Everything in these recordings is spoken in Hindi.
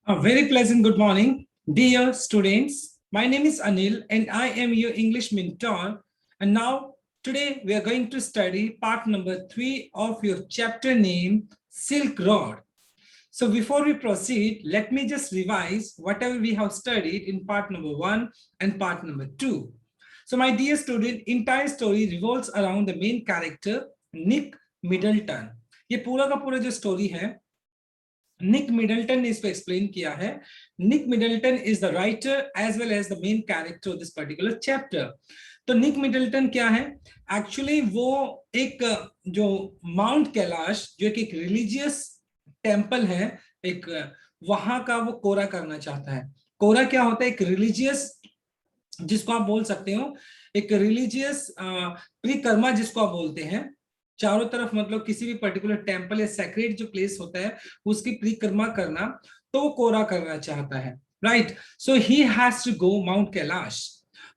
A very pleasant good morning, dear students. My name is Anil and I am your English mentor. And now, today we are going to study part number 3 of your chapter name, Silk Road. So before we proceed, let me just revise whatever we have studied in part number 1 and part number 2. So my dear student, entire story revolves around the main character, Nick Middleton. ये पूरा का पूरा जो स्टोरी है निक मिडल्टन ने इसको एक्सप्लेन किया है. Nick Middleton is the writer as well as the main character of this particular chapter. तो निक मिडल्टन क्या है? एक्चुअली वो एक जो माउंट कैलाश जो एक रिलीजियस टेम्पल है, एक वहां का वो कोरा करना चाहता है. कोरा क्या होता है? एक रिलीजियस, जिसको आप बोल सकते हो एक रिलीजियस परिक्रमा जिसको आप बोलते हैं. चारों तरफ मतलब किसी भी पर्टिकुलर टेम्पल या सेक्रेट जो प्लेस होता है उसकी परिक्रमा करना, तो वो कोरा करना चाहता है. Right. So he has to go mount Kailash.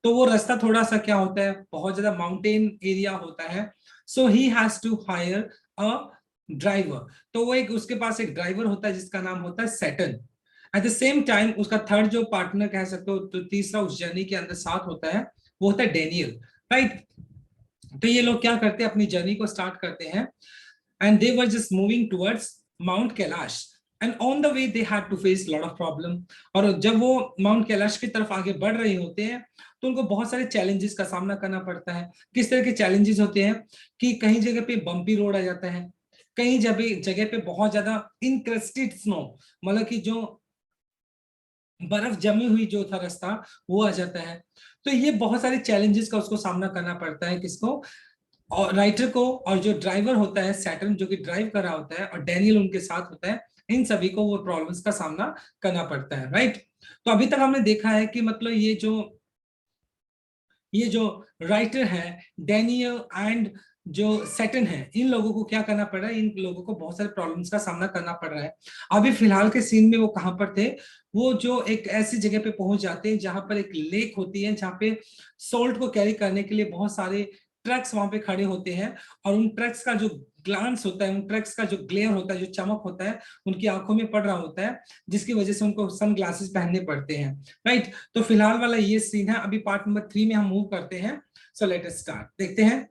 तो वो रास्ता थोड़ा सा क्या होता है, बहुत ज्यादा माउंटेन एरिया होता है. So he has to hire a driver. तो वो एक उसके पास एक ड्राइवर होता है जिसका नाम होता है Saturn. At the same time उसका थर्ड जो पार्टनर कह सकते हो, तो तीसरा उस जर्नी के अंदर साथ होता है, वो होता है डेनियल. राइट. तो ये लोग क्या करते हैं, अपनी जर्नी को स्टार्ट करते हैं and they were just moving towards mount Kailash and on the way they had to face lot of problem. और जब वो माउंट कैलाश की तरफ आगे बढ़ रहे होते हैं तो उनको बहुत सारे चैलेंजेस का सामना करना पड़ता है. किस तरह के चैलेंजेस होते हैं कि कहीं जगह पे बम्पी रोड आ जाता है, कहीं जगह पे बहुत ज्यादा इनक्रस्टेड स्नो, मतलब कि जो बर्फ जमी हुई जो था रास्ता वो आ जाता है. तो ये बहुत सारे चैलेंजेस का उसको सामना करना पड़ता है. किसको? और राइटर को. और जो ड्राइवर होता है सैटर्न जो कि ड्राइव कर रहा होता है, और डैनियल उनके साथ होता है, इन सभी को वो प्रॉब्लम्स का सामना करना पड़ता है. राइट. तो अभी तक हमने देखा है कि मतलब ये जो राइटर है डैनियल एंड जो सैटर्न है, इन लोगों को क्या करना पड़ रहा है, इन लोगों को बहुत सारे प्रॉब्लम्स का सामना करना पड़ रहा है. अभी फिलहाल के सीन में वो कहां पर थे? वो जो एक ऐसी जगह पे पहुंच जाते हैं जहां पर एक लेक होती है, जहां पे सोल्ट को कैरी करने के लिए बहुत सारे ट्रक्स वहां पे खड़े होते हैं. और उन ट्रक्स का जो ग्लांस होता है, उन ट्रक्स का जो ग्लेयर होता है, जो चमक होता है, उनकी आंखों में पड़ रहा होता है, जिसकी वजह से उनको सन ग्लासेस पहनने पड़ते हैं. राइट. तो फिलहाल वाला ये सीन है. अभी पार्ट नंबर 3 में हम मूव करते हैं. So let us start. देखते हैं.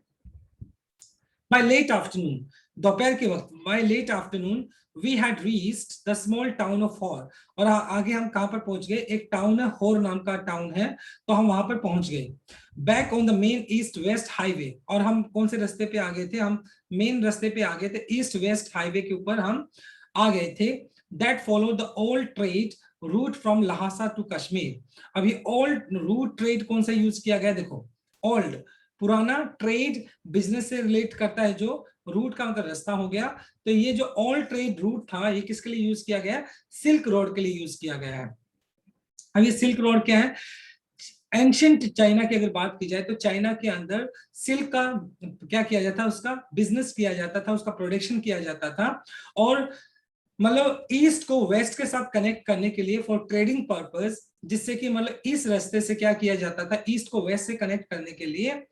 By late afternoon, दोपहर के वक्त, by late afternoon, we had reached the small town of Hor. और आगे हम कहां पर पहुंच गए? एक टाउन है, होर नाम का टाउन है, तो हम वहां पर पहुंच गए. Back on the main east west highway. और हम कौन से रास्ते पे आ गए थे? हम मेन रास्ते पे आ गए थे, ईस्ट वेस्ट हाईवे के ऊपर हम आ गए थे. That follow the old trade route from Lhasa to Kashmir. अभी ओल्ड रूट ट्रेड कौन सा यूज किया गया? देखो, ओल्ड पुराना, ट्रेड बिजनेस से रिलेट करता है, जो रूट का मतलब रास्ता हो गया. तो ये जो ओल्ड ट्रेड रूट था, ये किसके लिए यूज किया गया? सिल्क रोड के लिए यूज किया गया है. अब ये सिल्क रोड क्या है? एंशियंट चाइना की अगर बात की जाए तो चाइना के अंदर सिल्क का क्या किया जाता है? उसका बिजनेस किया जाता था, उसका प्रोडक्शन किया जाता था. और मतलब ईस्ट को वेस्ट के साथ कनेक्ट करने के लिए फॉर ट्रेडिंग पर्पस, जिससे कि मतलब इस रास्ते से क्या किया जाता था, ईस्ट को वेस्ट से कनेक्ट करने के लिए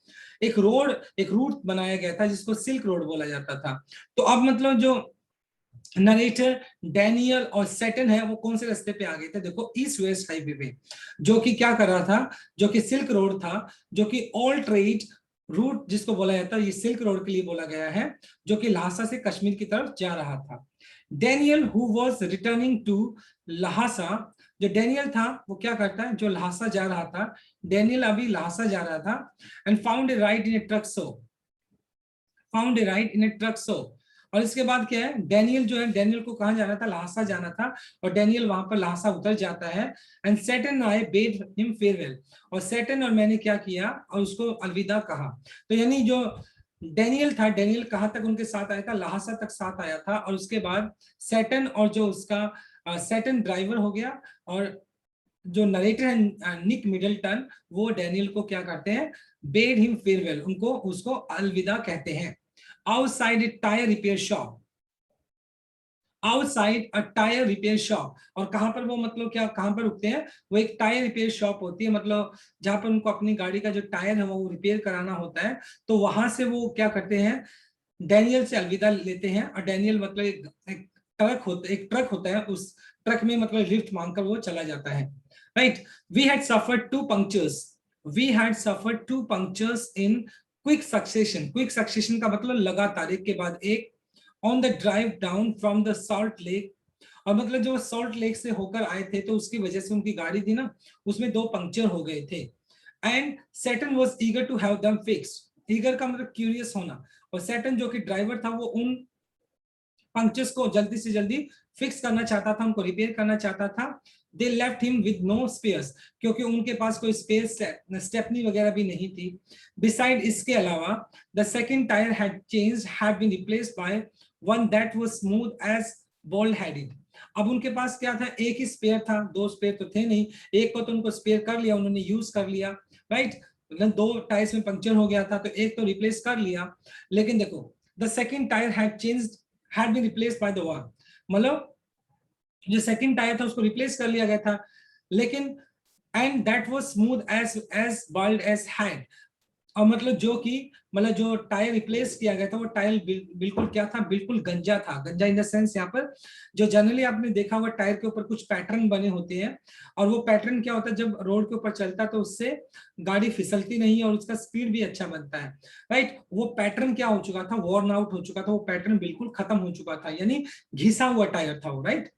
एक रूट बनाया गया था जिसको सिल्क रोड बोला जाता था. तो अब मतलब जो नरेटर डैनियल और सैटर्न है वो कौन से रास्ते पे आ गए थे? देखो, ईस्ट वेस्ट हाईवे पे, जो कि क्या कर रहा था, जो कि सिल्क रोड था, जो कि ऑल ट्रेड रूट जिसको बोला जाता है, ये सिल्क रोड के लिए बोला गया है, जो कि लहासा से कश्मीर की तरफ जा रहा था. Daniel who was returning to Lhasa. जो डेनियल था वो क्या करता है? जो लहासा जा रहा था, डेनियल अभी लहासा जा रहा था, and found a ride in a truck so. Found a ride in a truck so. और इसके बाद क्या है? डेनियल जो है, डेनियल को कहां जाना था? लहासा जाना था. और डेनियल वहां पर लहासा उतर जाता है. And Saturn I bed him farewell. और सैटर्न और मैंने क्या किया? और उसको अलविदा कहा. तो यानी जो डेनियल था, डेनियल कहां तक उनके साथ आया था? लहासा तक साथ आया था. और उसके बाद सैटर्न और जो उसका सैटर्न ड्राइवर हो गया, और जो नरेटर है निक मिडल्टन, वो डेनियल को क्या करते हैं? बेड हिम फेयरवेल, उनको उसको अलविदा कहते हैं. Outside A tyre repair shop. Outside a tyre repair shop. और कहां पर वो मतलब क्या, कहां पर रुकते हैं? वो एक टायर रिपेयर शॉप होती है, मतलब जहां पर उनको अपनी गाड़ी का जो टायर है वो रिपेयर कराना होता है. तो वहां से वो क्या करते हैं? डेनियल से अलविदा लेते हैं. और डेनियल मतलब एक एक ट्रक होता है, उस ट्रक में मतलब लिफ्ट मांगकर वो चला जाता है, right. We had suffered 2 punctures in quick succession. Quick succession का मतलब लगातार, एक के बाद एक, on the drive down from the salt lake. और मतलब जो सॉल्ट लेक से होकर आए थे तो उसकी वजह से उनकी गाड़ी थी ना, उसमें 2 पंक्चर हो गए थे। And Saturn was eager to have them fixed. Eager का मतलब क्यूरियस होना, और सैटर्न जो कि ड्राइवर था वो उन पंक्चर्स को जल्दी से जल्दी फिक्स करना चाहता था, उनको रिपेयर करना चाहता था। They left him with no spares, क्योंकि उनके पास कोई स्पेयर स्टेपनी वगैरह भी नहीं थी। बिसाइड इसके अलावा the second tyre had been replaced by one that was smooth as bald headed. अब उनके पास क्या था, एक ही स्पेयर था, 2 स्पेयर तो थे नहीं, एक को तो उनको स्पेयर कर लिया, उन्होंने यूज कर लिया, राइट। 2 टायर्स में पंक्चर हो गया था तो एक तो रिप्लेस कर लिया। लेकिन देखो, the second tyre had been replaced by the one, मतलब जो सेकंड टायर था उसको रिप्लेस कर लिया गया था, लेकिन and that was smooth as bald as head. और मतलब जो कि मतलब जो टायर रिप्लेस किया गया था वो टायर बिल्कुल क्या था, बिल्कुल गंजा था। गंजा इन द सेंस यहाँ पर जो जनरली आपने देखा होगा टायर के ऊपर कुछ पैटर्न बने होते हैं, और वो पैटर्न क्या होता है, जब रोड के ऊपर चलता है तो उससे गाड़ी फिसलती नहीं है और उसका स्पीड भी अच्छा बनता है, राइट। वो पैटर्न क्या हो चुका था, वॉर्न आउट हो चुका था, वो पैटर्न बिल्कुल खत्म हो चुका था, यानी घिसा हुआ टायर था वो, राइट।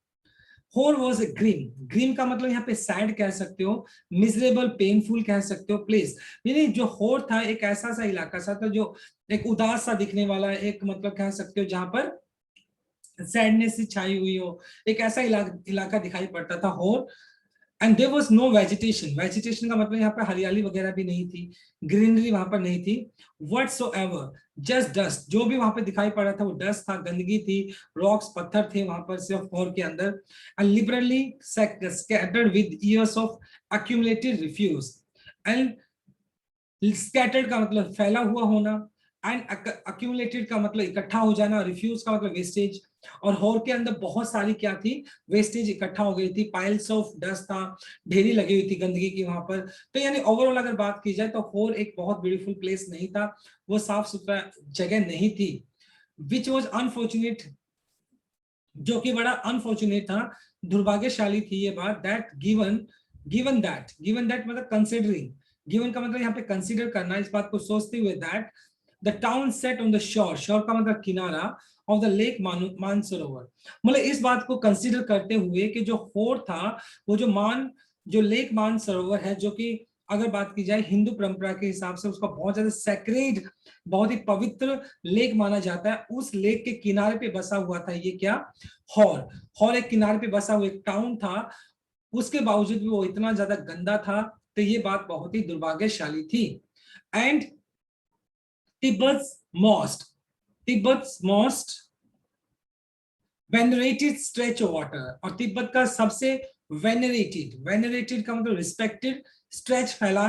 होर वॉज ए ग्रीन। ग्रीन का मतलब यहाँ पे सैड कह सकते हो, मिजरेबल, पेनफुल कह सकते हो, प्लेस। यानी जो होर था एक ऐसा सा इलाका सा था जो एक उदास सा दिखने वाला, एक मतलब कह सकते हो जहां पर सैडनेस सी छाई हुई हो, एक ऐसा इलाका दिखाई पड़ता था Hor. And there was no vegetation. Vegetation का मतलब यहाँ पे हरियाली वगैरह भी नहीं थी, ग्रीनरी वहां पर नहीं थी। व्हाटसोएवर, जस्ट डस्ट, जो भी वहां पे दिखाई पड़ रहा था वो डस्ट था, गंदगी थी, रॉक्स, पत्थर थे वहां पर सिर्फ होर के अंदर। And liberally scattered with years of accumulated refuse. And scattered का मतलब फैला हुआ होना, एंड accumulated का मतलब इकट्ठा हो जाना, रिफ्यूज का मतलब वेस्टेज। और होर के अंदर बहुत सारी क्या थी, वेस्टेज इकट्ठा हो गई थी, पाइल्स ऑफ डस्ट था, ढेरी लगी हुई थी गंदगी की वहां पर। तो यानी ओवरऑल अगर बात की जाए तो होर एक बहुत ब्यूटीफुल प्लेस नहीं था, वो साफ सुथरा जगह नहीं थी। विच वॉज अनफॉर्चुनेट, जो कि बड़ा अनफॉर्चुनेट था, दुर्भाग्यशाली थी ये बात, दैट गिवन दैट मतलब कंसिडरिंग, गिवन का मतलब यहाँ पे कंसिडर करना, इस बात को सोचते हुए, that the town set on the shore, शोर का मतलब किनारा, ऑफ द लेक मानसरोवर, मतलब इस बात को कंसिडर करते हुए कि जो होर था वो जो लेक मानसरोवर है, जो कि अगर बात की जाए हिंदू परंपरा के हिसाब से उसका बहुत ज्यादा सेक्रेड, बहुत ही पवित्र लेक माना जाता है, उस लेक के किनारे पे बसा हुआ था ये क्या, हॉर। हॉर एक किनारे पे बसा हुआ एक टाउन था, उसके बावजूद भी वो इतना ज्यादा गंदा था, तो ये बात बहुत ही दुर्भाग्यशाली थी। And Tibet's most Tibet's most venerated stretch of water, और तिब्बत का सबसे वेनरेटेड का मतलब रिस्पेक्टेड, स्ट्रेच फैला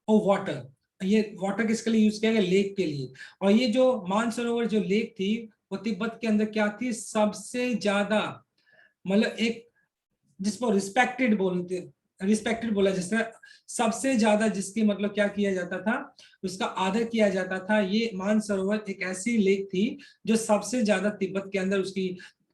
ऑफ वाटर, ये वाटर किसके लिए यूज किया गया, लेक के लिए। और ये जो मानसरोवर जो लेक थी वो तिब्बत के अंदर क्या थी, सबसे ज्यादा, मतलब एक जिसको रिस्पेक्टेड बोला, जिसने सबसे ज्यादा, जिसकी मतलब क्या किया जाता था, उसका आदर किया जाता था। ये मानसरोवर एक ऐसी लेक थी जो सबसे ज्यादा तिब्बत के अंदर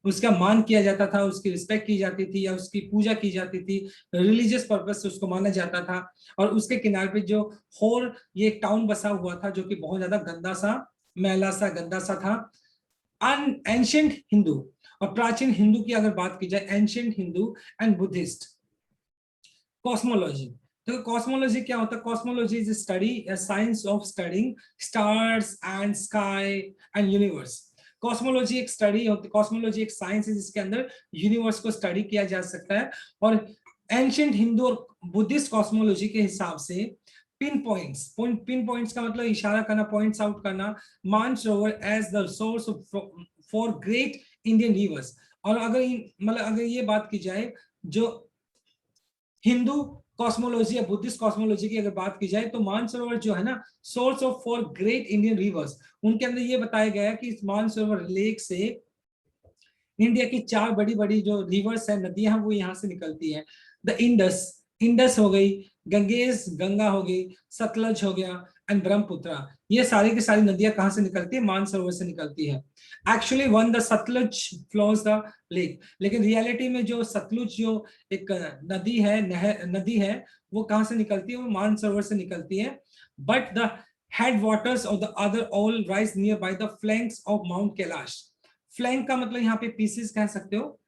उसका मान किया जाता था, उसकी रिस्पेक्ट की जाती थी या उसकी पूजा की जाती थी, रिलीजियस पर्पज से उसको माना जाता था। और उसके किनारे पे जो होर ये एक टाउन बसा हुआ था जो कि बहुत ज्यादा गंदा सा, मैला सा, गंदा सा था। एंशियंट हिंदू, और प्राचीन हिंदू की अगर बात की जाए, ancient Hindu and Buddhist cosmology. तो कॉस्मोलॉजी क्या होता है, cosmology is study science of studying stars and sky and universe. Cosmology एक स्टडी होती है, कॉस्मोलॉजी एक साइंस है जिसके अंदर यूनिवर्स को स्टडी किया जा सकता है। और एंशियंट हिंदू और बुद्धिस्ट कॉस्मोलॉजी के हिसाब से पिन पॉइंट्स का मतलब इशारा करना, पॉइंट्स आउट करना, Mansarovar as the source for great Indian rivers. और अगर मतलब अगर ये बात की जाए, जो हिंदू कॉस्मोलॉजी या बुद्धिस्ट कॉस्मोलॉजी की अगर बात की जाए, तो मानसरोवर जो है ना, source of for great Indian reverse, उनके अंदर ये बताया गया है कि इस मानसरोवर लेक से इंडिया की 4 बड़ी बड़ी जो रिवर्स है, नदियां, वो यहाँ से निकलती है। द इंडस इंडस हो गई, गंगेस गंगा हो गई, सतलज हो गया एंड ब्रह्मपुत्रा। ये सारी की सारी नदियां कहां से निकलती है? मानसरोवर से निकलती है। Actually one the Sutlej flows the lake, लेकिन रियलिटी में जो सतलुज जो एक नदी है, नदी है, वो कहां से निकलती है? वो मानसरोवर से निकलती है। But the headwaters of the other all rise nearby the flanks of Mount Kailash। Flank का मतलब यहाँ पे पीसेस कह सकते हो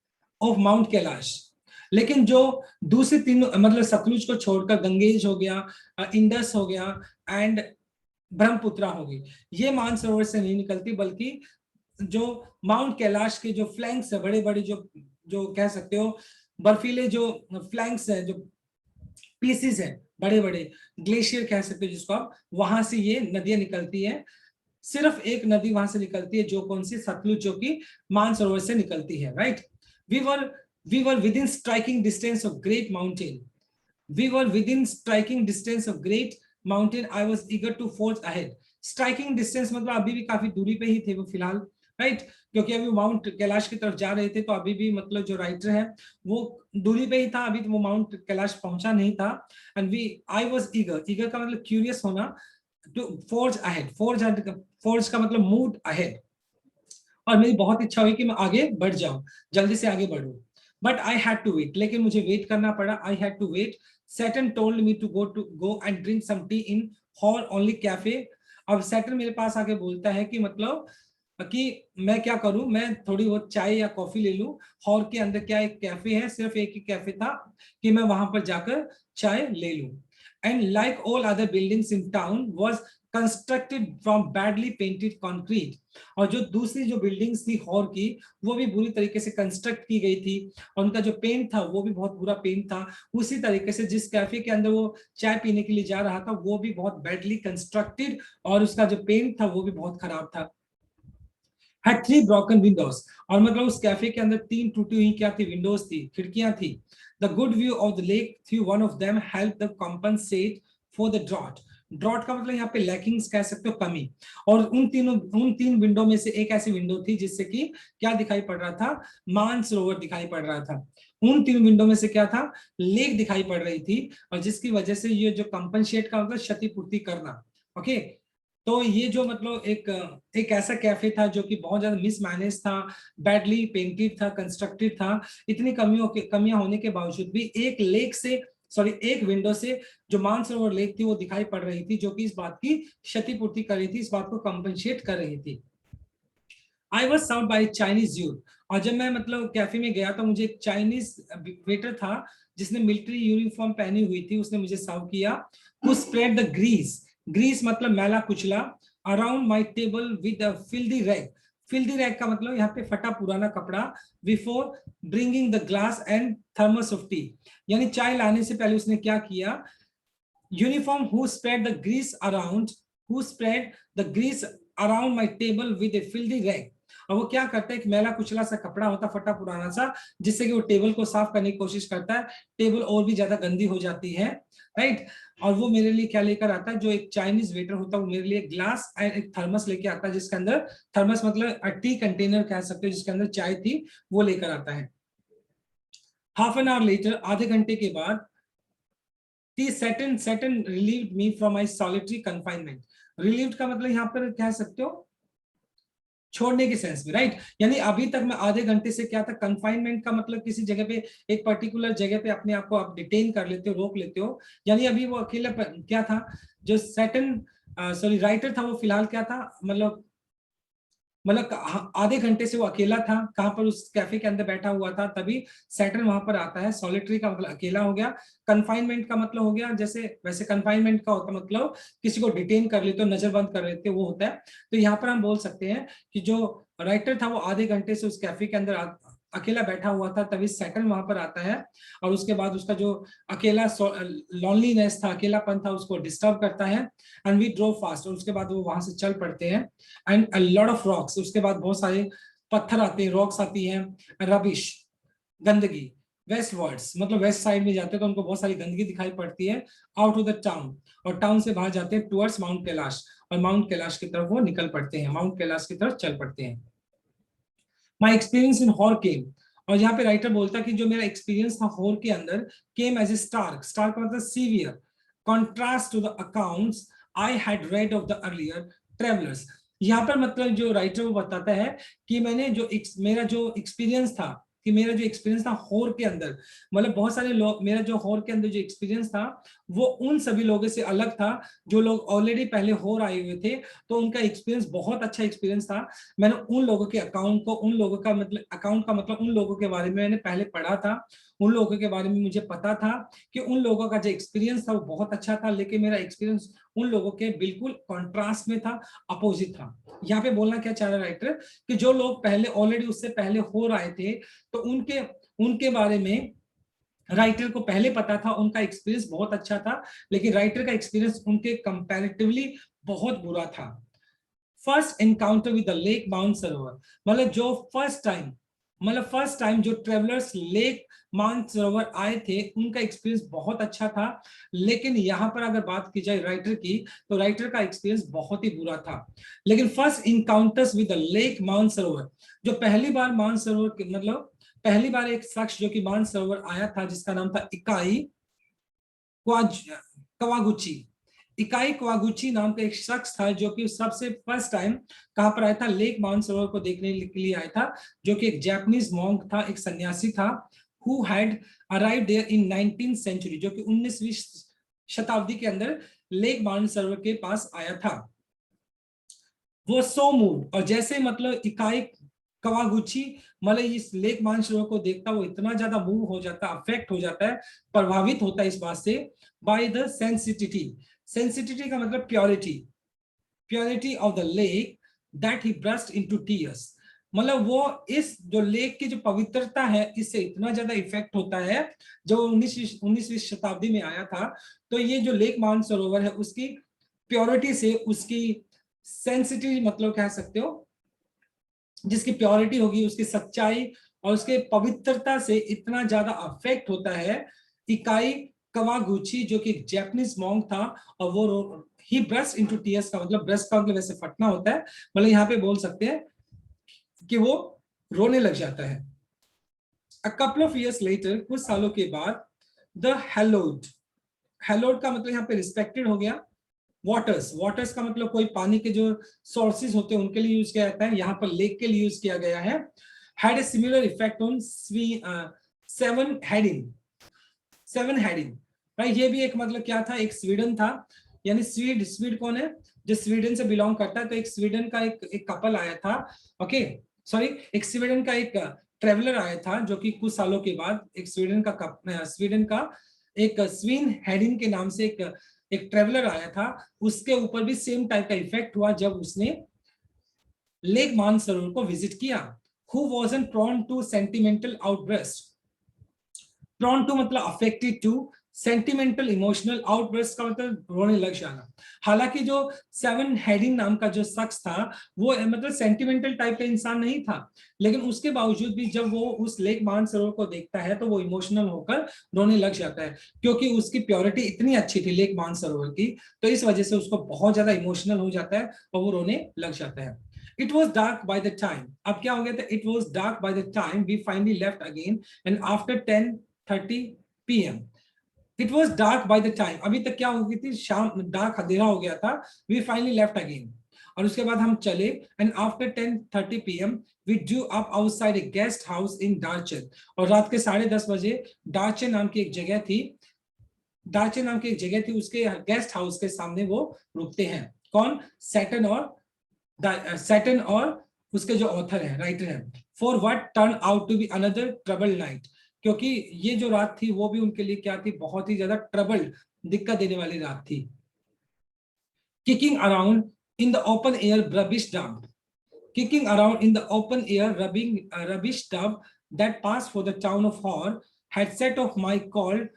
ऑफ माउंट कैलाश। लेकिन जो दूसरी तीन मतलब सतलुज को छोड़कर गंगेज हो गया, इंडस हो गया एंड ब्रह्मपुत्रा हो गई, ये मानसरोवर से नहीं निकलती, बल्कि जो माउंट कैलाश के जो फ्लैंक्स है, बड़े बड़े जो जो कह सकते हो बर्फीले जो फ्लैंक्स है, जो पीसेस है, बड़े बड़े ग्लेशियर कह सकते हो जिसको आप, वहां से ये नदियां निकलती है। सिर्फ एक नदी वहां से निकलती है, जो कौन सी? सतलुज, जो कि मानसरोवर से निकलती है, right. We were we were within striking distance of great mountain, we were within striking distance of great mountain, I was eager to forge ahead. Striking distance मतलब अभी भी काफी दूरी पे ही थे वो फिलहाल, राइट, क्योंकि अभी माउंट कैलाश की तरफ जा रहे थे, तो अभी भी मतलब जो राइटर है वो दूरी पे ही था, अभी तो वो माउंट कैलाश पहुंचा नहीं था। And we I was eager, eager का मतलब क्यूरियस होना, टू फोर्ज अहेड, फोर्ज का मतलब मूव अहेड, और मेरी बहुत इच्छा हुई कि मैं आगे बढ़ जाऊं, जल्दी से आगे बढ़ूं। But I had to wait, लेकिन मुझे वेट करना पड़ा। I had to wait. Saturn told me to go and drink some tea in Hor only cafe. अब सैटर्न मेरे पास आके बोलता है कि मतलब कि मैं क्या करूं, मैं थोड़ी बहुत चाय या कॉफी ले लूं। हॉर के अंदर क्या एक कैफे है, सिर्फ एक ही कैफे था, कि मैं वहां पर जाकर चाय ले लूं। And like all other buildings in town was constructed from badly painted concrete. और जो दूसरी जो बिल्डिंग्स थी हॉर की, वो भी बुरी तरीके से कंस्ट्रक्ट की गई थी, और उनका जो पेंट था वो भी बहुत बुरा पेंट था। उसी तरीके से जिस कैफे के अंदर वो चाय पीने के लिए जा रहा था, वो भी बहुत बैडली कंस्ट्रक्टेड, और उसका जो पेंट था वो भी बहुत खराब था। had three broken windows, और मतलब उस कैफे के अंदर तीन टूटी हुई क्या थी? विंडोज थी, खिड़कियां थी। The good view of the lake through one of them helped the compensate for the drought। Drought का मतलब यहाँ पे लैकिंग्स कह सकते हो, कमी। और उन तीन विंडो में से एक ऐसी विंडो थी जिससे कि क्या दिखाई पड़ रहा था? मानसरोवर दिखाई पड़ रहा था। उन तीन विंडो में से क्या था? लेक दिखाई पड़ रही थी, और जिसकी वजह से ये जो कंपनसेट का मतलब क्षतिपूर्ति करना, ओके। तो ये जो मतलब एक ऐसा कैफे था जो कि बहुत ज्यादा मिसमैनेज था, बैडली पेंटेड था, कंस्ट्रक्टेड था। इतनी कमियां होने के बावजूद भी एक लेक से, सॉरी, एक विंडो से जो मानसरोवर लेक थी वो दिखाई पड़ रही थी, जो कि इस बात की क्षतिपूर्ति कर रही थी, इस बात को कंपनसेट कर रही थी। I was served by Chinese youth. और जब मैं मतलब कैफे में गया तो मुझे एक चाइनीज वेटर था जिसने मिलिट्री यूनिफॉर्म पहनी हुई थी, उसने मुझे सर्व किया। Who spread the grease, grease मतलब मैला कुचला, around my table with a filthy rag. Filthy rag का मतलब यहाँ पे फटा पुराना कपड़ा। Before bringing the glass and thermos of tea, यानी चाय लाने से पहले उसने क्या किया? Uniform who spread the grease around, who spread the grease around my table with a filthy rag. और वो क्या करता है? एक मैला कुचला सा कपड़ा होता, फटा पुराना सा, जिससे कि वो टेबल को साफ करने की कोशिश करता है। टेबल और भी ज्यादा गंदी हो जाती है, राइट। और वो मेरे लिए क्या लेकर आता है? जो एक चाइनीज वेटर होता है वो मेरे लिए ग्लास एंड एक थर्मस लेके आता है, जिसके अंदर, थर्मस मतलब टी कंटेनर कह सकते हो, जिसके अंदर चाय थी, वो लेकर आता है। हाफ एन आवर लेटर, आधे घंटे के बाद, Saturn relieved me from my solitary confinement। Relieved का मतलब यहाँ पर कह सकते हो छोड़ने के सेंस में, राइट। यानी अभी तक मैं आधे घंटे से क्या था? कंफाइनमेंट का मतलब किसी जगह पे, एक पर्टिकुलर जगह पे अपने आप को आप डिटेन कर लेते हो, रोक लेते हो। यानी अभी वो अकेला क्या था? जो सैटर्न, सॉरी, राइटर था, वो फिलहाल क्या था? मतलब आधे घंटे से वो अकेला था, कहां पर? उस कैफे के अंदर बैठा हुआ था। तभी सैटर्न वहां पर आता है। सॉलिटरी का मतलब अकेला हो गया। कन्फाइनमेंट का मतलब हो गया, जैसे वैसे कन्फाइनमेंट का होता मतलब किसी को डिटेन कर लेते हो, नजरबंद कर लेते हो, वो होता है। तो यहाँ पर हम बोल सकते हैं कि जो राइटर था वो आधे घंटे से उस कैफे के अंदर अकेला बैठा हुआ था, तभी सैटर्न वहां पर आता है, और उसके बाद उसका जो अकेला लॉनलीनेस था, अकेलापन था, उसको डिस्टर्ब करता है। एंड वी ड्रो फास्ट, और उसके बाद वो वहां से चल पड़ते हैं। And a lot of rocks, उसके बाद बहुत सारे पत्थर आते हैं, रॉक्स आती हैं, रबिश, गंदगी। वेस्ट वर्ड्स मतलब वेस्ट साइड में जाते हैं तो उनको बहुत सारी गंदगी दिखाई पड़ती है। आउट ऑफ द टाउन, और टाउन से बाहर जाते हैं टुवर्ड्स माउंट कैलाश, और माउंट कैलाश की तरफ वो निकल पड़ते हैं, माउंट कैलाश की तरफ चल पड़ते हैं। माई एक्सपीरियंस इन हॉर केव, और यहाँ पे राइटर बोलता कि जो मेरा एक्सपीरियंस था हॉर के अंदर came as a stark, stark मतलब severe contrast to the accounts I had read of the earlier travellers. यहाँ पर मतलब जो राइटर वो बताता है कि मैंने जो मेरा जो एक्सपीरियंस था, कि मेरा जो एक्सपीरियंस था हॉर के अंदर, मतलब बहुत सारे लोग, मेरा जो हॉर के अंदर जो एक्सपीरियंस था वो उन सभी लोगों से अलग था जो लोग ऑलरेडी पहले हॉर आए हुए थे, तो उनका एक्सपीरियंस बहुत अच्छा एक्सपीरियंस था। मैंने उन लोगों के अकाउंट को, उन लोगों का मतलब अकाउंट का मतलब उन लोगों के बारे में मैंने पहले पढ़ा था, उन लोगों के बारे में मुझे पता था कि उन लोगों का जो एक्सपीरियंस था वो बहुत अच्छा था, लेकिन मेरा एक्सपीरियंस उन लोगों के बिल्कुल कॉन्ट्रास्ट में था, अपोजिट था। यहाँ पे बोलना क्या चाह रहा है राइटर कि जो लोग पहले ऑलरेडी उससे पहले हो रहे थे, तो उनके उनके बारे में राइटर को पहले पता था, उनका एक्सपीरियंस बहुत अच्छा था, लेकिन राइटर का एक्सपीरियंस उनके कंपैरेटिवली बहुत बुरा था। First encounter with the lake mount सरोवर, मतलब जो फर्स्ट टाइम जो ट्रेवलर्स लेक माउंट सरोवर आए थे उनका एक्सपीरियंस बहुत अच्छा था, लेकिन यहाँ पर अगर बात की जाए राइटर की, तो राइटर का एक्सपीरियंस बहुत ही बुरा था। लेकिन first encounters with the lake mount सरोवर, जो पहली बार माउंट सरोवर मतलब पहली बार एक शख्स जो कि माउंट सरोवर आया था जिसका नाम था इकाई कवागुची, इकाई कवागुची नाम का एक शख्स था जो कि सबसे फर्स्ट टाइम कहां पर आया था, लेक मानसरोवर को देखने के लिए आया था, जो कि एक जापानीज मॉन्क था, एक सन्यासी था, who had arrived there in 19th century, जो कि 19वीं शताब्दी के अंदर लेक मानसरोवर के पास आया था। वो सो मूव, और जैसे मतलब इकाई कवागुची मतलब इस लेक मानसरोवर को देखता वो इतना ज्यादा मूव हो जाता, अफेक्ट हो जाता है, प्रभावित होता है इस बात से, बाय द सेंसिटिविटी, सेंसिटिविटी का मतलब purity, purity of the lake, that he burst into tears, मतलब वो इस जो लेक की जो पवित्रता है इससे इतना ज्यादा इफेक्ट होता है। जब 19वीं शताब्दी में आया था, तो ये जो लेक मानसरोवर है उसकी प्योरिटी से, उसकी सेंसिटिव मतलब कह सकते हो, जिसकी प्योरिटी होगी, उसकी सच्चाई और उसके पवित्रता से इतना ज्यादा अफेक्ट होता है। इकाई कवागुची जो कि एक जापानीज मॉन्क था, और वो ही ब्रस्ट इनटू टीयर्स का मतलब ब्रस्ट का मतलब वैसे फटना होता है, मतलब यहाँ पे बोल सकते हैं कि वो रोने लग जाता है। A couple of years later, कुछ सालों के बाद, द हेलोड, हेलोड का मतलब यहाँ पे रिस्पेक्टेड हो गया, वाटर्स, वाटर्स का मतलब कोई पानी के जो सोर्सेज होते हैं उनके लिए यूज किया जाता है, यहाँ पर लेक के लिए यूज किया गया है। Had a similar effect on seven heading, seven heading, right, ये भी एक मतलब क्या था, एक स्वीडन था, यानी स्वीड कौन है, जो स्वीडन से बिलोंग करता है, तो एक स्वीडन का एक कपल आया था, ओके सॉरी, एक स्वीडन का एक ट्रेवलर आया था, जो कि कुछ सालों के बाद एक स्वीडन का एक स्वीन हेडिंग के नाम से एक ट्रेवलर आया था, उसके ऊपर भी सेम टाइप का इफेक्ट हुआ जब उसने लेक मानसरोवर को विजिट किया। Who wasn't prone to sentimental outburst, prone to मतलब affected to, sentimental emotional outburst का मतलब रोने लग जाना। हालांकि जो सेवन हेडिंग नाम का जो शख्स था वो मतलब सेंटिमेंटल टाइप का इंसान नहीं था, लेकिन उसके बावजूद भी जब वो उस लेक मानसरोवर को देखता है तो वो इमोशनल होकर रोने लग जाता है, क्योंकि उसकी प्योरिटी इतनी अच्छी थी लेक मानसरोवर की, तो इस वजह से उसको बहुत ज्यादा इमोशनल हो जाता है और वो रोने लग जाता है। It was dark by the time, अब क्या हो गया था, it was dark by the time we finally left again and after 10:30 p.m. It was dark by the time, अभी तक क्या हो गई थी, शाम, डार्क अंधेरा हो गया था, we finally left again, और उसके बाद हम चले, and after 10:30 p.m. we drew up outside a guest house in Darchen, और रात के 10:30 बजे डार्चन नाम की एक जगह थी, डार्चन नाम की एक जगह थी, उसके गेस्ट हाउस के सामने वो रुकते हैं, कौन, सैटन और उसके जो ऑथर है, राइटर है, for what turn out to be another trouble night, क्योंकि ये जो रात थी वो भी उनके लिए क्या थी, बहुत ही ज्यादा ट्रबल, दिक्कत देने वाली रात थी। Kicking around in the open air rubbish dump, kicking around in the open air rubbish dump that pass for the town of Hor had set off my cold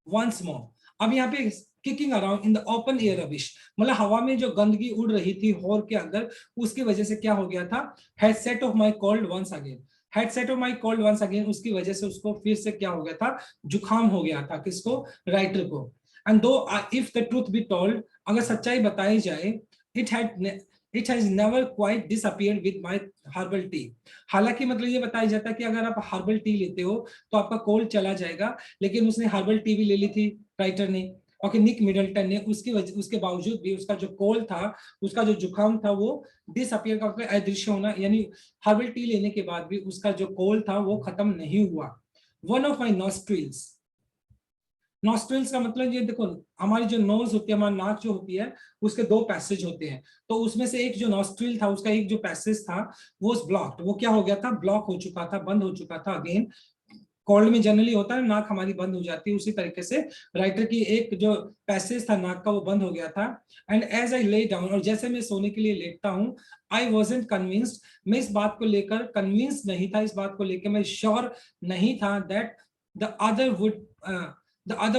once more. अब यहाँ पे kicking around in the open air rubbish, मतलब हवा में जो गंदगी उड़ रही थी हॉर के अंदर, उसकी वजह से क्या हो गया था, had set off my cold once again, had set off my cold once again, उसकी वजह से उसको फिर से क्या हो गया था, जुकाम हो गया था, किसको, राइटर को। एंड दो if the truth be told, अगर सच्चाई बताई जाए, it had it has never quite disappeared with my herbal tea. हालांकि मतलब ये बताया जाता है कि अगर आप हर्बल टी लेते हो तो आपका कोल्ड चला जाएगा, लेकिन उसने हर्बल टी भी ले ली थी राइटर ने, ओके, निक मिडल्टन ने, उसके बावजूद भी उसका जो कोल्ड था, उसका जो जुकाम था, वो डिसअपियर का मतलब अदृश्य होना, यानी हर्बल टी लेने के बाद भी उसका जो कोल्ड था वो खत्म नहीं हुआ। One of my nostrils, nostrils का मतलब ये देखो, हमारी जो नोज होती है, हमारी नाक जो होती है, उसके दो पैसेज होते हैं। तो उसमें से एक जो नॉस्ट्रिल था, उसका एक जो पैसेज था वो ब्लॉक्ड, वो क्या हो गया था, ब्लॉक हो चुका था, बंद हो चुका था। अगेन कोल्ड में जनरली होता है नाक हमारी बंद हो जाती है, उसी तरीके से राइटर की एक जो पैसेज था नाक का वो बंद हो गया था। And as I lay down, और जैसे मैं सोने के लिए लेटता हूँ, आई वॉजेंट कन्विंस्ड, मैं इस बात को लेकर कन्विंस नहीं था, इस बात को लेकर मैं श्योर नहीं था that the other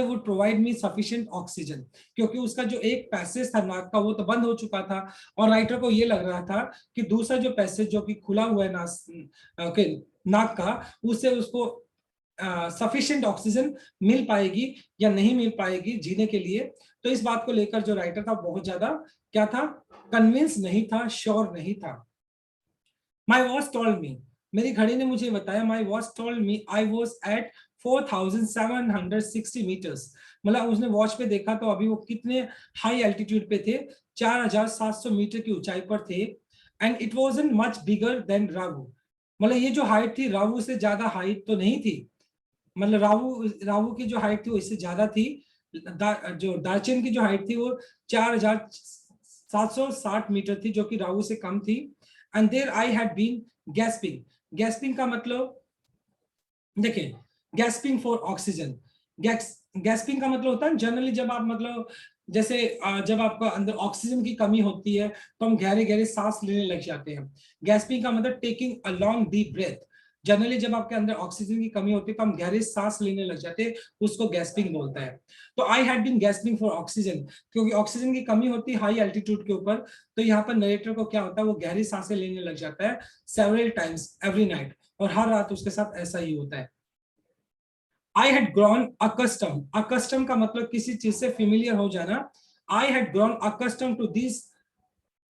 would provide me sufficient oxygen, क्योंकि उसका जो एक पैसेज था नाक का वो तो बंद हो चुका था, और राइटर को ये लग रहा था कि दूसरा जो पैसेज जो कि खुला हुआ है नाक का, उससे उसको सफिशिएंट ऑक्सीजन मिल पाएगी या नहीं मिल पाएगी जीने के लिए। तो इस बात को लेकर जो राइटर था बहुत ज्यादा क्या था, कन्विंस नहीं था, श्योर नहीं था। माई वॉच टोल्ड मी, मेरी घड़ी ने मुझे बताया, my watch told me I was at 4760 metres, मतलब उसने वॉच पे देखा तो अभी वो कितने हाई एल्टीट्यूड पे थे, 4700 मीटर की ऊंचाई पर थे। And it wasn't much bigger than Rawu, मतलब ये जो हाइट थी रावू से ज्यादा हाइट तो नहीं थी, मतलब रावू की जो हाइट थी वो इससे ज्यादा थी। जो दार्चन की जो हाइट थी वो 4760 मीटर थी, जो कि रावू से कम थी। And there I had been gasping, gasping का मतलब देखिए, गैस्पिंग फॉर ऑक्सीजन, गैस्पिंग का मतलब होता है जनरली जब आप मतलब जैसे जब आपका अंदर ऑक्सीजन की कमी होती है तो हम गहरे गहरे सांस लेने लग जाते हैं। गैस्पिंग का मतलब taking a long deep breath, generally जब आपके अंदर ऑक्सीजन की कमी होती है तो हम गहरे सांस लेने लग जाते हैं, उसको गैस्पिंग बोलता है। तो I had been gasping for oxygen, क्योंकि ऑक्सीजन की कमी होती है हाई एल्टीट्यूड के ऊपर, तो यहाँ पर नरेटर को क्या होता है, वो गहरी सांसें लेने लग जाता है सेवरल टाइम्स एवरी नाइट, और हर रात उसके साथ ऐसा ही होता है। I had grown accustom, accustom का मतलब किसी चीज से फेमिलियर हो जाना। I had grown accustom to this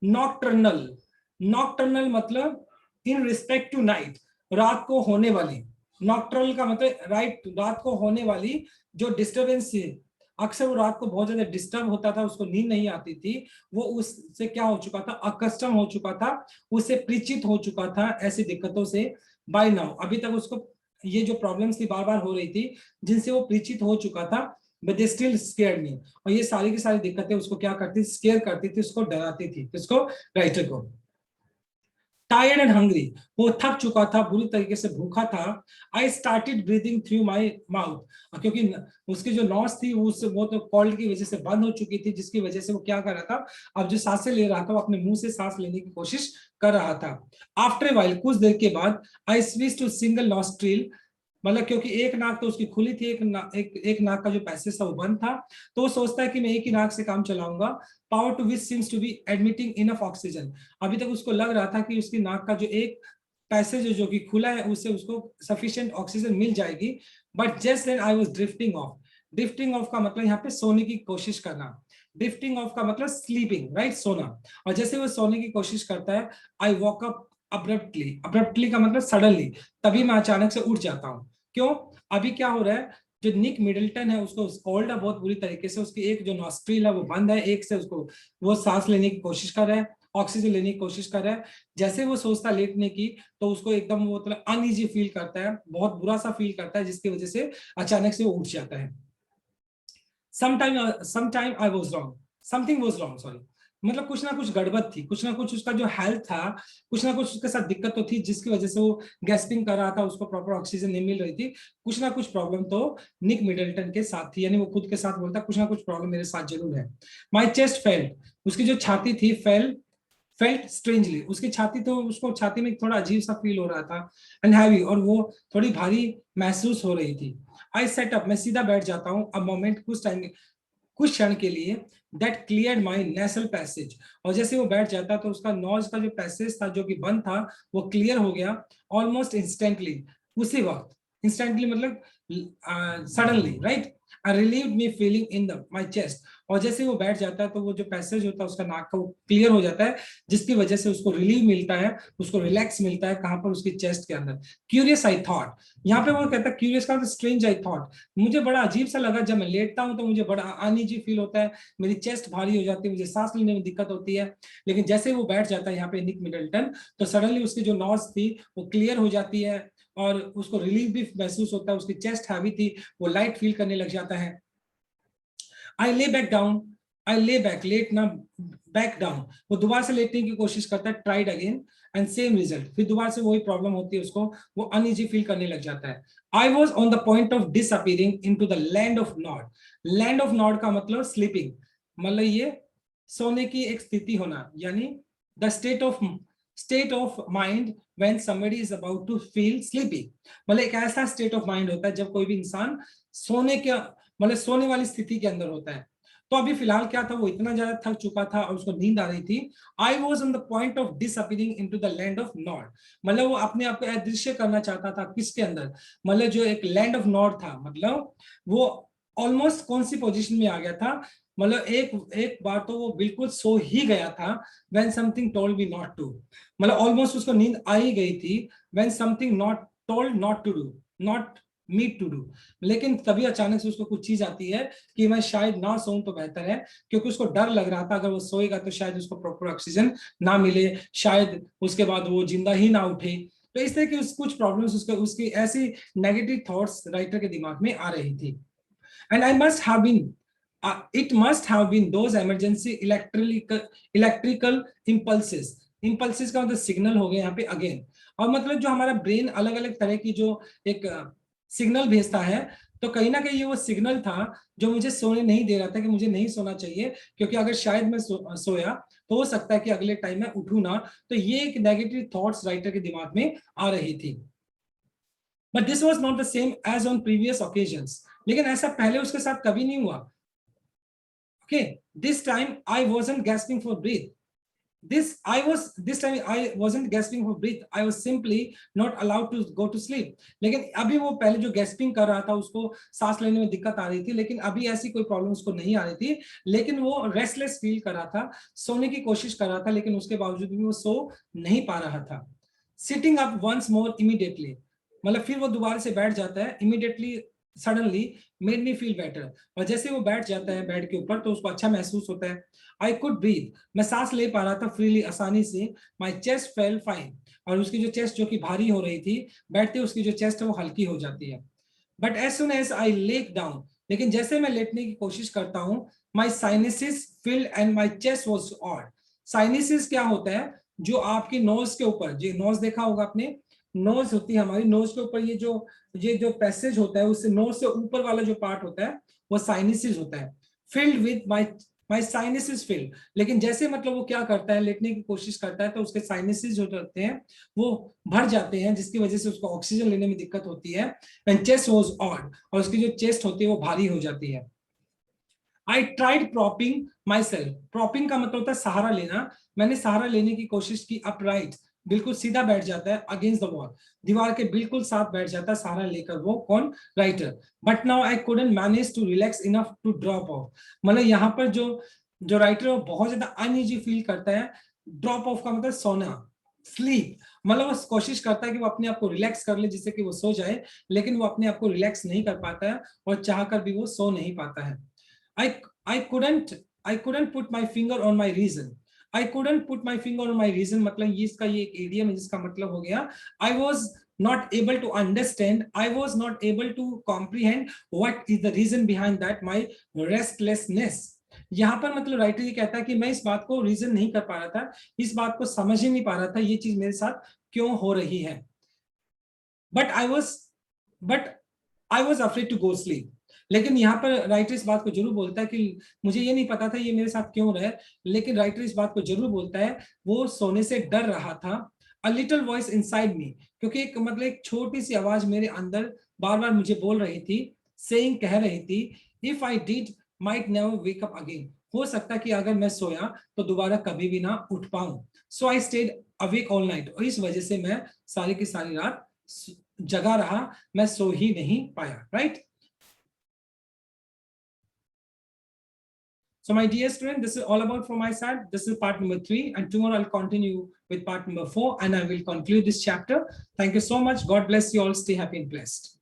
nocturnal, nocturnal मतलब इन रिस्पेक्ट टू नाइट, रात को होने वाली, नॉक्टर्नल का मतलब राइट, रात को होने वाली जो डिस्टर्बेंस है, अक्सर वो रात को बहुत ज्यादा डिस्टर्ब होता था, उसको नींद नहीं आती थी, वो उससे क्या हो चुका था, अकस्टम हो चुका था, उससे परिचित हो चुका था ऐसी दिक्कतों से। बाय नाउ, अभी तक उसको ये जो प्रॉब्लम्स थी बार बार हो रही थी, जिनसे वो परिचित हो चुका था, बट दे स्टिल स्केयर्ड मी, और ये सारी की सारी दिक्कतें उसको क्या करती, स्केयर करती थी, उसको डराती थी, किसको, राइटर को। टायर्ड एंड हंग्री, वो थक चुका था, बुरी तरीके से भूखा था। I started breathing through my mouth, क्योंकि उसकी जो नॉस थी वो तो कोल्ड की वजह से बंद हो चुकी थी, जिसकी वजह से वो क्या कर रहा था, अब जो सांसें ले रहा था वो अपने मुंह से सांस लेने की कोशिश कर रहा था। आफ्टर वाइल, कुछ देर के बाद, I switch to single nostril, मतलब क्योंकि एक नाक तो उसकी खुली थी, एक नाक का जो पैसेज था वो बंद था, तो वो सोचता है कि मैं एक ही नाक से काम चलाऊंगा। Power to which seems to be admitting enough oxygen, अभी तक उसको लग रहा था कि उसकी नाक का जो एक पैसेज जो कि खुला है उससे उसको सफिशिएंट ऑक्सीजन मिल जाएगी। But just then I was drifting off, drifting off का मतलब यहाँ पे सोने की कोशिश करना, ड्रिफ्टिंग ऑफ का मतलब स्लीपिंग, राइट, सोना। और जैसे वो सोने की कोशिश करता है, I walk up abruptly, abruptly का मतलब सडनली, तभी मैं अचानक से उठ जाता हूँ। क्यों, अभी क्या हो रहा है, जो निक मिडल्टन है उसको कोल्ड है बहुत बुरी तरीके से, उसकी एक जो नॉस्ट्रिल है वो बंद है, एक से उसको वो सांस लेने की कोशिश कर रहा है, ऑक्सीजन लेने की कोशिश कर रहा है। जैसे वो सोचता है लेटने की, तो उसको एकदम वो मतलब अनईजी फील करता है, बहुत बुरा सा फील करता है, जिसकी वजह से अचानक से वो उठ जाता है। sometime I was wrong, something was wrong, sorry, मतलब कुछ ना कुछ गड़बड़ थी, कुछ ना कुछ उसका जो हेल्थ था, कुछ ना कुछ उसके साथ दिक्कत तो थी, जिसकी वजह से वो गैस्पिंग कर रहा था, उसको प्रॉपर ऑक्सीजन नहीं मिल रही थी, कुछ ना कुछ प्रॉब्लम तो निक मिडल्टन के साथ थी, यानी वो खुद के साथ बोलता कुछ ना कुछ प्रॉब्लम मेरे साथ जरूर है। माई चेस्ट फेल्ट, उसकी जो छाती थी, फेल्ट स्ट्रेंजली, उसकी छाती तो उसको छाती में थोड़ा अजीब सा फील हो रहा था, एंड हैवी, और वो थोड़ी भारी महसूस हो रही थी। आई सेट अप, मैं सीधा बैठ जाता हूँ, अ मोमेंट, कुछ क्षण के लिए, that clear my nasal passage, और जैसे वो बैठ जाता तो उसका नॉज का जो पैसेज था जो कि बंद था वो क्लियर हो गया, ऑलमोस्ट इंस्टेंटली, उसी वक्त, इंस्टेंटली मतलब suddenly, right. and relieved me feeling in the my chest। और जैसे वो बैठ जाता है तो वो जो पैसेज होता है उसका नाक का वो क्लियर हो जाता है, जिसकी वजह से उसको रिलीव मिलता है, उसको रिलैक्स मिलता है। कहां पर? उसकी चेस्ट के अंदर। क्यूरियस आई थॉट, यहाँ पे वो कहता है क्यूरियस का स्ट्रेंज आई थॉट, मुझे बड़ा अजीब सा लगा जब मैं लेटता हूं तो मुझे बड़ा अनईजी फील होता है, मेरी चेस्ट भारी हो जाती है, मुझे सांस लेने में दिक्कत होती है। लेकिन जैसे वो बैठ जाता है यहाँ पे निक मिडल्टन, तो सडनली उसकी जो नॉज थी वो क्लियर हो जाती है और उसको रिलीफ भी महसूस होता है, उसकी चेस्ट हैवी थी, वो लाइट फील करने लग जाता है। आई ले बैक डाउन, आई ले बैक, लेटना, बैक डाउन, वो दोबारा से लेटने की कोशिश करता है, tried again and same result, फिर दोबारा से वही प्रॉब्लम होती है उसको, वो अनईजी फील करने लग जाता है। I was on the point of disappearing into the land of nod. Land of nod का मतलब स्लीपिंग, मतलब ये सोने की एक स्थिति होना, यानी the state of mind when somebody is about to feel sleepy. मतलब एक ऐसा स्टेट ऑफ माइंड होता है जब कोई भी इंसान सोने के, मतलब सोने वाली स्थिति के अंदर होता है। तो अभी फिलहाल क्या था, वो इतना ज्यादा थक चुका था और उसको नींद आ रही थी। I was on the point of disappearing into the land of Nord, मतलब वो अपने आप को अदृश्य करना चाहता था, किसके अंदर? मतलब जो एक लैंड ऑफ नॉर्ड था, मतलब वो ऑलमोस्ट कौन सी पोजीशन में आ गया था, मतलब एक एक बार तो वो बिल्कुल सो ही गया था, when something told me not to, मतलब ऑलमोस्ट उसको नींद आ ही गई थी, when something not told not to do, not meet to do. लेकिन तभी अचानक से उसको कुछ चीज आती है कि मैं शायद ना सोऊं तो बेहतर है, क्योंकि उसको डर लग रहा था अगर वो सोएगा तो शायद उसको प्रॉपर ऑक्सीजन ना मिले, शायद उसके बाद वो जिंदा ही ना उठे। तो इस तरह की कुछ प्रॉब्लम्स उसकी ऐसी नेगेटिव थॉट्स राइटर के दिमाग में आ रही थी। And I must have been, it must have been those emergency electrical impulses। impulses का मतलब सिग्नल हो गया यहाँ पे अगेन, और मतलब जो हमारा ब्रेन अलग अलग तरह की जो एक सिग्नल भेजता है, तो कहीं ना कहीं ये वो सिग्नल था जो मुझे सोने नहीं दे रहा था, कि मुझे नहीं सोना चाहिए, क्योंकि अगर शायद मैं सोया तो हो सकता है कि अगले टाइम मैं उठूं ना। तो ये एक नेगेटिव थॉट्स राइटर के दिमाग में आ रही थी। But this was not the same as on previous occasions, लेकिन ऐसा पहले उसके साथ कभी नहीं हुआ। Okay, this time I wasn't gasping for breath. This time I wasn't gasping for breath. I was simply not allowed to go to sleep. लेकिन अभी वो पहले जो गैस्पिंग कर रहा था उसको सांस लेने में दिक्कत आ रही थी, लेकिन अभी ऐसी कोई प्रॉब्लम उसको नहीं आ रही थी, लेकिन वो रेस्टलेस फील कर रहा था, सोने की कोशिश कर रहा था, लेकिन उसके बावजूद भी वो सो नहीं पा रहा था। Sitting up once more immediately, मतलब फिर वो दोबारा से बैठ जाता है, immediately suddenly made me feel better, और जैसे वो बैठ जाता है बेड के ऊपर तो उसको अच्छा महसूस होता है। आई कुड ब्रीथ, मैं सांस ले पा रहा था फ्रीली, आसानी से। माई चेस्ट फेल फाइन, और उसकी जो चेस्ट जो कि भारी हो रही थी बैठते, उसकी जो चेस्ट है वो हल्की हो जाती है। But as soon as I lay down, लेकिन जैसे मैं लेटने की कोशिश करता हूँ, my sinuses filled and my chest was odd. Sinuses क्या होता है? जो आपकी नोज के ऊपर, जो नोज देखा होगा आपने, नोज होती है हमारी, नोज के ऊपर ये जो पैसेज होता है, उससे नोज से ऊपर वाला जो पार्ट होता है वो साइनेसिस होता है। Filled with my sinuses field, लेकिन जैसे मतलब वो क्या करता है, लेटने की कोशिश करता है तो उसके साइनेसिस जो होते हैं वो भर जाते हैं, जिसकी वजह से उसको ऑक्सीजन लेने में दिक्कत होती है। एंड चेस्ट वाज ऑड, और उसकी जो चेस्ट होती है वो भारी हो जाती है। I tried propping my self, propping का मतलब होता है सहारा लेना, मैंने सहारा लेने की कोशिश की, अपराइट, बिल्कुल सीधा बैठ जाता है, अगेंस्ट द वॉल, दीवार के बिल्कुल साथ बैठ जाता है सहारा लेकर, वो कौन? Writer. But now I couldn't manage to relax enough to drop off, मतलब यहाँ पर जो जो राइटर है वो बहुत ज्यादा अनईजी फील करता है। ड्रॉप ऑफ का मतलब सोना, स्लीप, मतलब वो कोशिश करता है कि वो अपने आप को रिलैक्स कर ले जिससे कि वो सो जाए, लेकिन वो अपने आप को रिलैक्स नहीं कर पाता है और चाहकर भी वो सो नहीं पाता है। I I couldn't put my finger on my reason. I couldn't put my finger on my reason, मतलब ये इसका ये एक idiom है जिसका मतलब हो गया I was not able to understand, I was not able to comprehend what is the reason behind that my restlessness। यहाँ पर मतलब राइटर ये कहता है कि मैं इस बात को रीजन नहीं कर पा रहा था, इस बात को समझ ही नहीं पा रहा था ये चीज मेरे साथ क्यों हो रही है। But I was afraid to go sleep, लेकिन यहाँ पर राइटर इस बात को जरूर बोलता है कि मुझे ये नहीं पता था ये मेरे साथ क्यों रहा है, लेकिन राइटर इस बात को जरूर बोलता है वो सोने से डर रहा था। A little voice inside me, क्योंकि एक मतलब एक छोटी सी आवाज मेरे अंदर बार बार मुझे बोल रही थी, सेइंग, कह रही थी, if I did might never wake up again, हो सकता कि अगर मैं सोया तो दोबारा कभी भी ना उठ पाऊं। So I stayed awake all night, और इस वजह से मैं सारी की सारी रात जगा रहा, मैं सो ही नहीं पाया। Right. So my dear student, this is all about from my side. This is part number 3, and tomorrow I'll continue with part number 4, and I will conclude this chapter. Thank you so much. God bless you all. Stay happy and blessed.